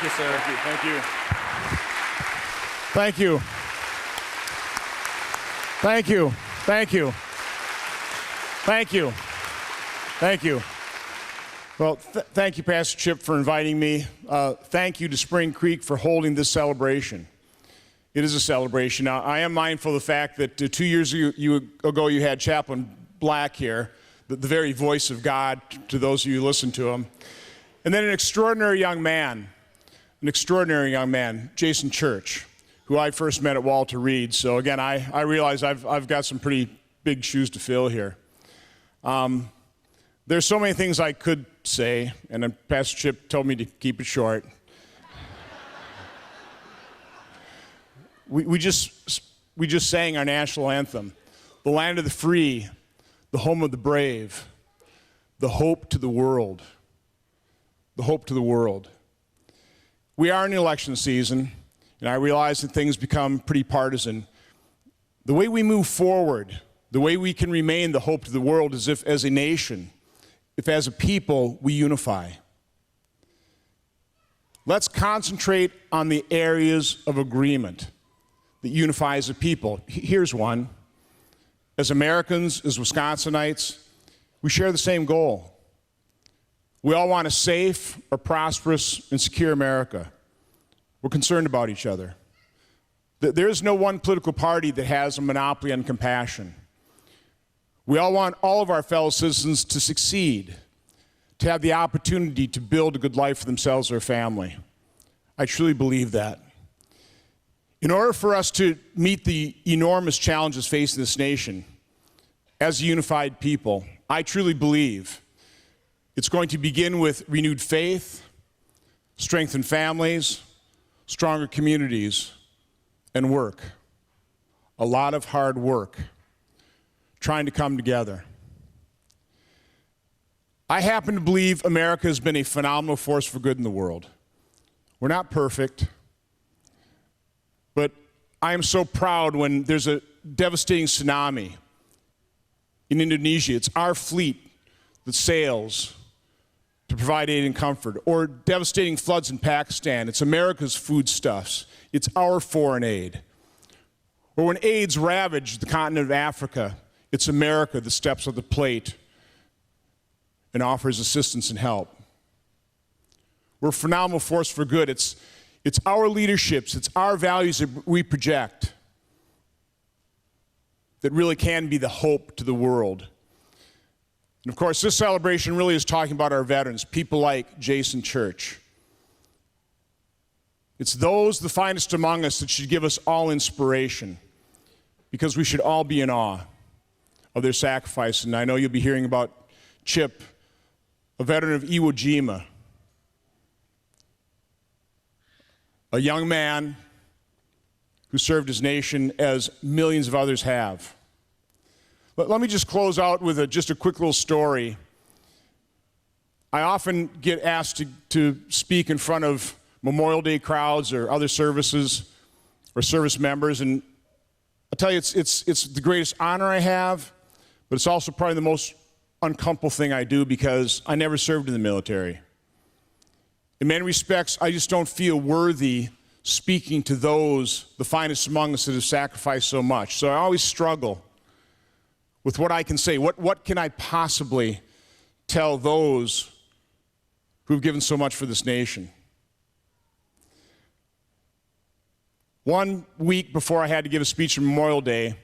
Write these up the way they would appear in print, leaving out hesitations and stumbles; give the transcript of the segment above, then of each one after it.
Thank you, sir. Thank you. Thank you. Thank you. Thank you. Thank you. Thank you. Well, thank you, Pastor Chip, for inviting me. Thank you to Spring Creek for holding this celebration. It is a celebration. Now, I am mindful of the fact that 2 years ago you had Chaplain Black here, the very voice of God to those of you who listen to him. And then an extraordinary young man, Jason Church, who I first met at Walter Reed. So again, I realize I've got some pretty big shoes to fill here. There's so many things I could say, and then Pastor Chip told me to keep it short. We just sang our national anthem, the land of the free, the home of the brave, the hope to the world, the hope to the world. We are in the election season, and I realize that things become pretty partisan. The way we move forward, the way we can remain the hope to the world is if as a nation, if as a people, we unify. Let's concentrate on the areas of agreement that unify as a people. Here's one. As Americans, as Wisconsinites, we share the same goal. We all want a safe, a prosperous, and secure America. We're concerned about each other. There is no one political party that has a monopoly on compassion. We all want all of our fellow citizens to succeed, to have the opportunity to build a good life for themselves or their family. I truly believe that. In order for us to meet the enormous challenges facing this nation, as a unified people, I truly believe it's going to begin with renewed faith, strengthened families, stronger communities, and work. A lot of hard work trying to come together. I happen to believe America has been a phenomenal force for good in the world. We're not perfect, but I am so proud when there's a devastating tsunami in Indonesia. It's our fleet that sails to provide aid and comfort. Or devastating floods in Pakistan. It's America's foodstuffs. It's our foreign aid. Or when AIDS ravaged the continent of Africa, it's America that steps up to the plate and offers assistance and help. We're a phenomenal force for good. It's our leaderships, it's our values that we project that really can be the hope to the world. And of course, this celebration really is talking about our veterans, people like Jason Church. It's those, the finest among us, that should give us all inspiration, because we should all be in awe of their sacrifice. And I know you'll be hearing about Chip, a veteran of Iwo Jima, a young man who served his nation as millions of others have. Let me just close out with just a quick little story. I often get asked to speak in front of Memorial Day crowds or other services or service members, and I'll tell you, it's the greatest honor I have, but it's also probably the most uncomfortable thing I do, because I never served in the military. In many respects, I just don't feel worthy speaking to those, the finest among us, that have sacrificed so much. So I always struggle with what I can say. What can I possibly tell those who've given so much for this nation? 1 week before I had to give a speech on Memorial Day,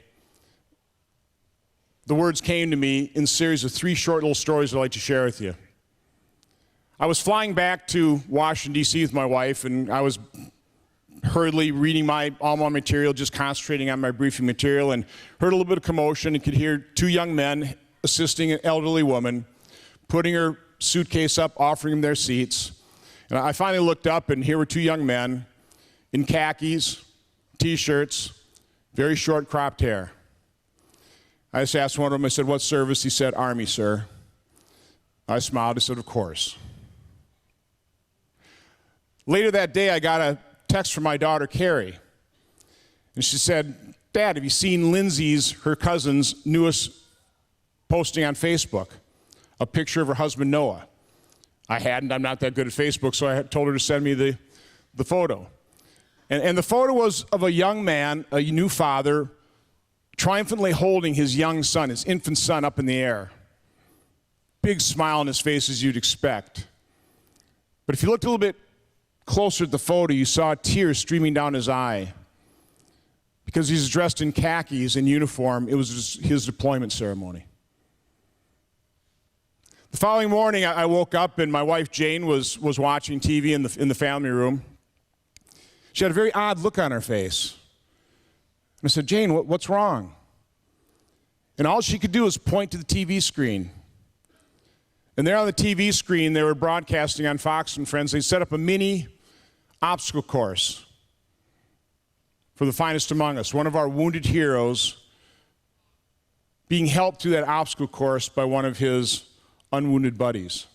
the words came to me in a series of 3 short little stories I'd like to share with you. I was flying back to Washington, D.C. with my wife, and I was hurriedly reading my alma material, just concentrating on my briefing material, and heard a little bit of commotion and could hear 2 young men assisting an elderly woman, putting her suitcase up, offering them their seats. And I finally looked up, and here were 2 young men in khakis, T-shirts, very short cropped hair. I just asked one of them, I said, "What service?" He said, "Army, sir." I smiled, I said, "Of course." Later that day, I got a text from my daughter, Carrie, and she said, "Dad, have you seen Lindsay's, her cousin's, newest posting on Facebook? A picture of her husband, Noah." I hadn't. I'm not that good at Facebook, so I told her to send me the the photo. And the photo was of a young man, a new father, triumphantly holding his young son, his infant son, up in the air. Big smile on his face, as you'd expect. But if you looked a little bit closer at the photo, you saw tears streaming down his eye. Because he's dressed in khakis in uniform, it was his deployment ceremony. The following morning, I woke up and my wife Jane was watching TV in the family room. She had a very odd look on her face. And I said, Jane, what's wrong? And all she could do was point to the TV screen. And there on the TV screen, they were broadcasting on Fox and Friends. They set up a mini obstacle course for the finest among us, one of our wounded heroes being helped through that obstacle course by one of his unwounded buddies.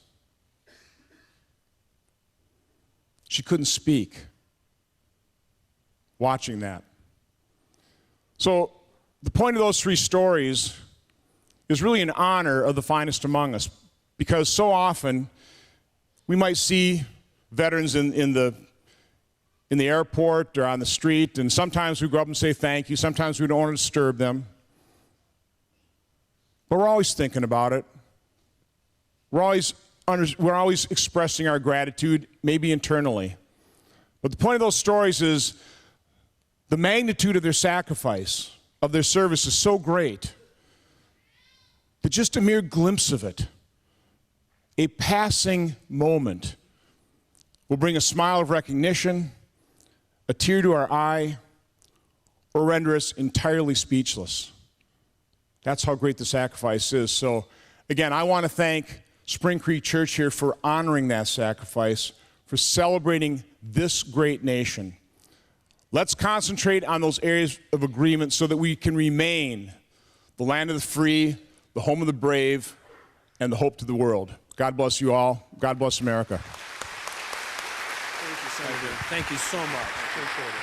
She couldn't speak watching that. So the point of those three stories is really in honor of the finest among us, because so often we might see veterans in the airport or on the street, and sometimes we go up and say thank you, sometimes we don't want to disturb them. But we're always thinking about it. We're always expressing our gratitude, maybe internally. But the point of those stories is the magnitude of their sacrifice, of their service is so great that just a mere glimpse of it, a passing moment, will bring a smile of recognition, a tear to our eye, or render us entirely speechless. That's how great the sacrifice is. So, again, I want to thank Spring Creek Church here for honoring that sacrifice, for celebrating this great nation. Let's concentrate on those areas of agreement so that we can remain the land of the free, the home of the brave, and the hope to the world. God bless you all. God bless America. Thank you, Senator. Thank you so much. I appreciate it.